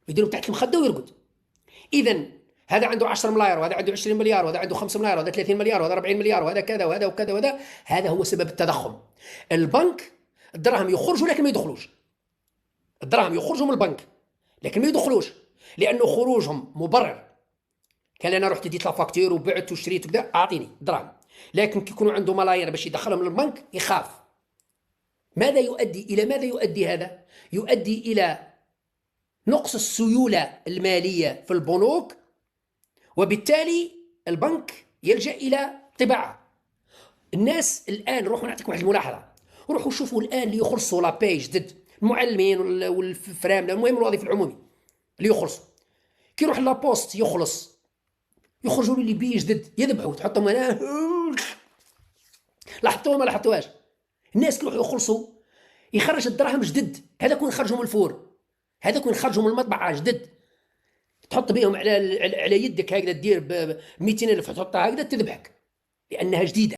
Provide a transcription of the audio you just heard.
يديرهم تحت المخده ويرقد. اذا هذا عنده 10 ملاير وهذا عنده 20 مليار وهذا عنده 5 ملاير وهذا 30 مليار وهذا 40 مليار وهذا كذا وهذا وكذا وهذا. هذا هو سبب التضخم. البنك الدراهم يخرجوا لكن ما يدخلوش. الدراهم يخرجوا من البنك لكن ما يدخلوش، لانه خروجهم مبرر. كان انا رحت ديت لا فاكتور وبعت وشريت وكذا، اعطيني دراهم. لكن كي يكونوا عنده ملايير باش يدخلهم للبنك يخاف. ماذا يؤدي الى ماذا يؤدي هذا؟ يؤدي الى نقص السيوله الماليه في البنوك، وبالتالي البنك يلجا الى طباعه. الناس الان، روحوا نعطيكم واحد الملاحظه، روحوا شوفوا الان اللي يخلصوا لاباي جدد، المعلمين والفرامله، المهم الوظيفه العمومي اللي يخلصوا، كي يروح لابوست يخرجوا لي بي جدد يذبحوا تحطهم هنا. لاحظتوها ما لاحظتوهاش؟ الناس كي يروحوا يخلصوا يخرج الدراهم جدد، هذا كون خرجوا من الفور، هذا كون خرجوا من المطبعه جدد، تحط بهم على يدك هكذا، دير ب 200,000 تحطها هكذا تذبحك لانها جديده.